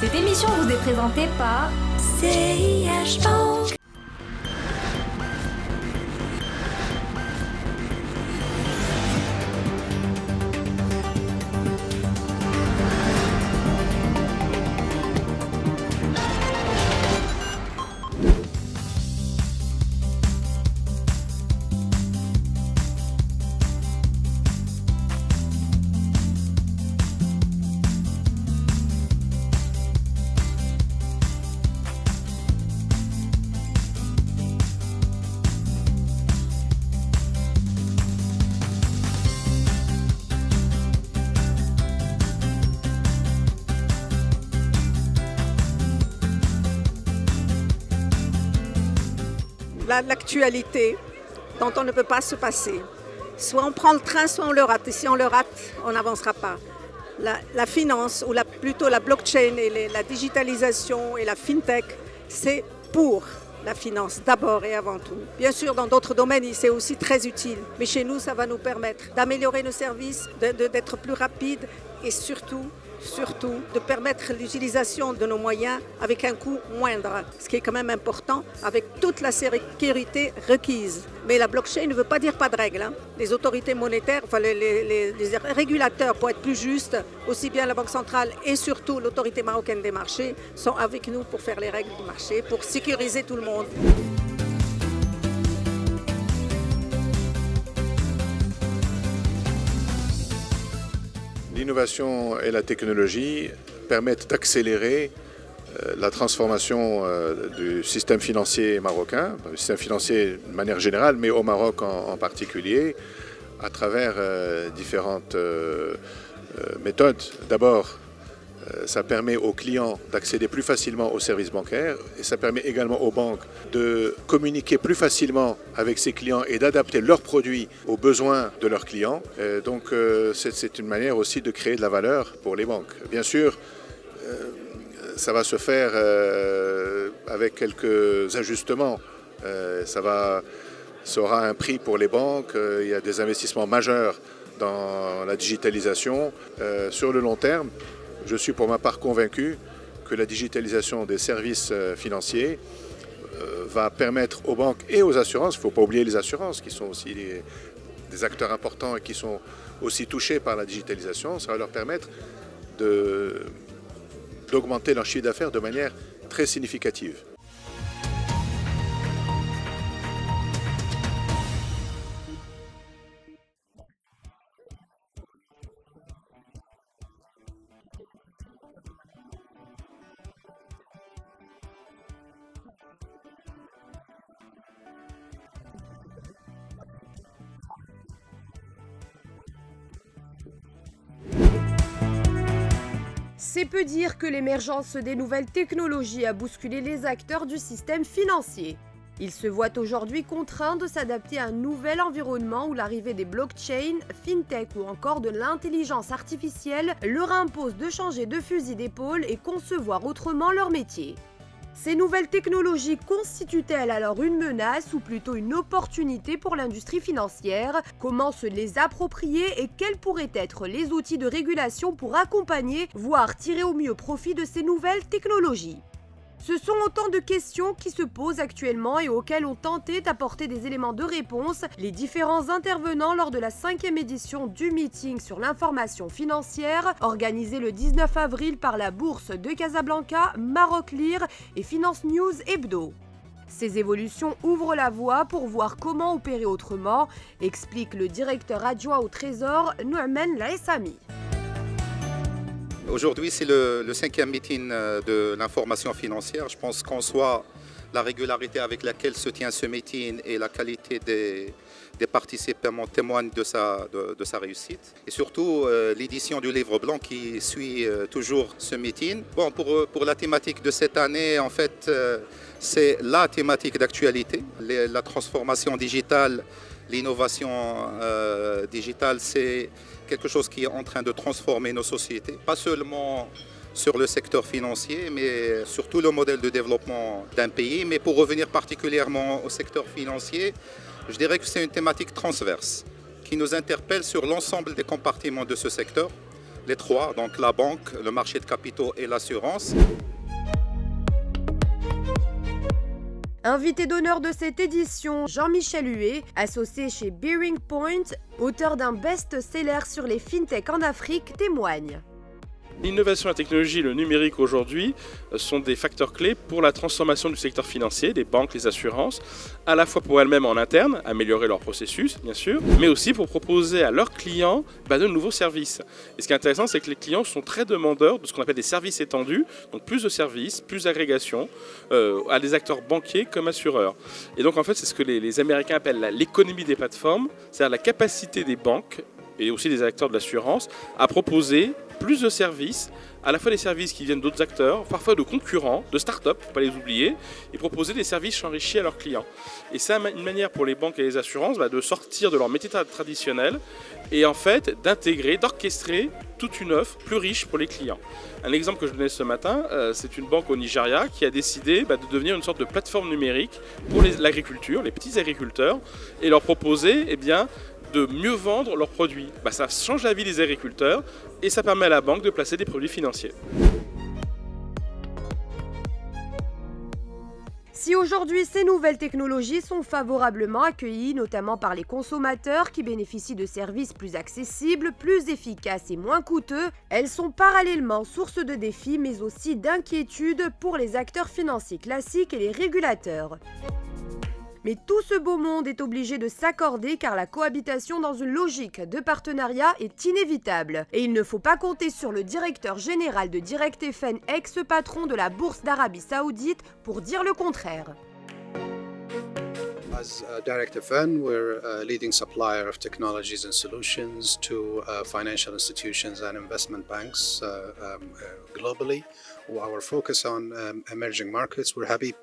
Cette émission vous est présentée par CIH Bank. L'actualité dont on ne peut pas se passer. Soit on prend le train, soit on le rate. Et si on le rate, on n'avancera pas. La finance, ou plutôt la blockchain et la digitalisation et la fintech, c'est pour la finance d'abord et avant tout. Bien sûr, dans d'autres domaines, c'est aussi très utile. Mais chez nous, ça va nous permettre d'améliorer nos services, d'être plus rapides et surtout de permettre l'utilisation de nos moyens avec un coût moindre, ce qui est quand même important, avec toute la sécurité requise. Mais la blockchain ne veut pas dire pas de règles. Les autorités monétaires, enfin les régulateurs, pour être plus justes, aussi bien la Banque centrale et surtout l'autorité marocaine des marchés, sont avec nous pour faire les règles du marché, pour sécuriser tout le monde. L'innovation et la technologie permettent d'accélérer la transformation du système financier marocain, du système financier de manière générale, mais au Maroc en particulier, à travers différentes méthodes. D'abord, ça permet aux clients d'accéder plus facilement aux services bancaires et ça permet également aux banques de communiquer plus facilement avec ses clients et d'adapter leurs produits aux besoins de leurs clients. Donc c'est une manière aussi de créer de la valeur pour les banques. Bien sûr, ça va se faire avec quelques ajustements. Ça aura un prix pour les banques. Il y a des investissements majeurs dans la digitalisation. Sur le long terme, je suis pour ma part convaincu que la digitalisation des services financiers va permettre aux banques et aux assurances, il ne faut pas oublier les assurances qui sont aussi des acteurs importants et qui sont aussi touchés par la digitalisation, ça va leur permettre d'augmenter leur chiffre d'affaires de manière très significative. C'est peu dire que l'émergence des nouvelles technologies a bousculé les acteurs du système financier. Ils se voient aujourd'hui contraints de s'adapter à un nouvel environnement où l'arrivée des blockchains, fintech ou encore de l'intelligence artificielle leur impose de changer de fusil d'épaule et concevoir autrement leur métier. Ces nouvelles technologies constituent-elles alors une menace ou plutôt une opportunité pour l'industrie financière? Comment se les approprier et quels pourraient être les outils de régulation pour accompagner, voire tirer au mieux profit de ces nouvelles technologies? Ce sont autant de questions qui se posent actuellement et auxquelles ont tenté d'apporter des éléments de réponse les différents intervenants lors de la 5e édition du meeting sur l'information financière organisé le 19 avril par la Bourse de Casablanca, Maroc Lire et Finance News Hebdo. Ces évolutions ouvrent la voie pour voir comment opérer autrement, explique le directeur adjoint au Trésor, Nouman Laessami. Aujourd'hui, c'est le 5e meeting de l'information financière. Je pense qu'en soi, la régularité avec laquelle se tient ce meeting et la qualité des participants témoignent de sa réussite. Et surtout, l'édition du livre blanc qui suit toujours ce meeting. Bon, pour la thématique de cette année, en fait, c'est la thématique d'actualité. La transformation digitale, l'innovation digitale, c'est quelque chose qui est en train de transformer nos sociétés, pas seulement sur le secteur financier, mais sur tout le modèle de développement d'un pays. Mais pour revenir particulièrement au secteur financier, je dirais que c'est une thématique transverse qui nous interpelle sur l'ensemble des compartiments de ce secteur. les trois, donc la banque, le marché de capitaux et l'assurance. Invité d'honneur de cette édition, Jean-Michel Huet, associé chez Bearing Point, auteur d'un best-seller sur les fintechs en Afrique, témoigne. L'innovation, la technologie et le numérique aujourd'hui sont des facteurs clés pour la transformation du secteur financier, des banques, les assurances, à la fois pour elles-mêmes en interne, améliorer leur processus bien sûr, mais aussi pour proposer à leurs clients de nouveaux services. Et ce qui est intéressant, c'est que les clients sont très demandeurs de ce qu'on appelle des services étendus, donc plus de services, plus d'agrégation à des acteurs banquiers comme assureurs. Et donc en fait, c'est ce que les Américains appellent l'économie des plateformes, c'est-à-dire la capacité des banques et aussi des acteurs de l'assurance à proposer plus de services, à la fois des services qui viennent d'autres acteurs, parfois de concurrents, de start-up, il ne faut pas les oublier, et proposer des services enrichis à leurs clients. Et c'est une manière pour les banques et les assurances de sortir de leur métier traditionnel et en fait d'intégrer, d'orchestrer toute une offre plus riche pour les clients. Un exemple que je donnais ce matin, c'est une banque au Nigeria qui a décidé de devenir une sorte de plateforme numérique pour l'agriculture, les petits agriculteurs, et leur proposer de mieux vendre leurs produits. Ça change la vie des agriculteurs et ça permet à la banque de placer des produits financiers. Si aujourd'hui ces nouvelles technologies sont favorablement accueillies, notamment par les consommateurs qui bénéficient de services plus accessibles, plus efficaces et moins coûteux, elles sont parallèlement source de défis mais aussi d'inquiétudes pour les acteurs financiers classiques et les régulateurs. Mais tout ce beau monde est obligé de s'accorder car la cohabitation dans une logique de partenariat est inévitable. Et il ne faut pas compter sur le directeur général de DirectFN, ex-patron de la Bourse d'Arabie Saoudite, pour dire le contraire. As DirectFN, we're a leading supplier of technologies and solutions to financial institutions and investment banks globally. Our focus on emerging markets, we're happy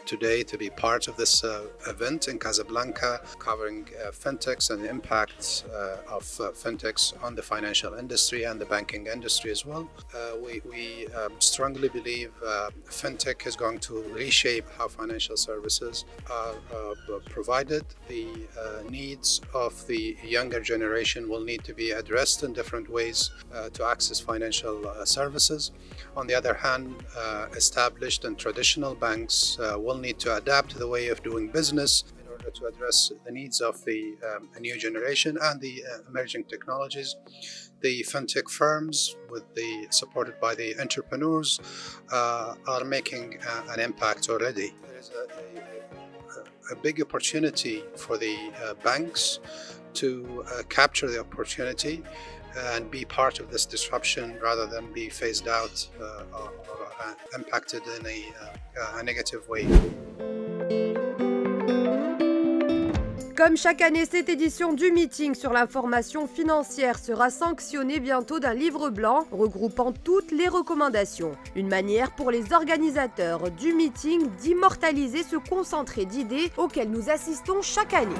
today to be part of this event in Casablanca, covering fintechs and the impacts of fintechs on the financial industry and the banking industry as well. We strongly believe fintech is going to reshape how financial services are provided. The needs of the younger generation will need to be addressed in different ways to access financial services. On the other hand, established and traditional banks will need to adapt the way of doing business in order to address the needs of the new generation and the emerging technologies. The fintech firms, supported by the entrepreneurs, are making an impact already. There is a big opportunity for the banks to capture the opportunity and be part of this disruption rather than be phased out or impacted in a negative way. Comme chaque année, cette édition du meeting sur l'information financière sera sanctionnée bientôt d'un livre blanc regroupant toutes les recommandations. Une manière pour les organisateurs du meeting d'immortaliser ce concentré d'idées auquel nous assistons chaque année.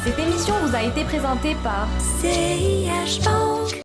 Cette émission vous a été présentée par CIH Bank.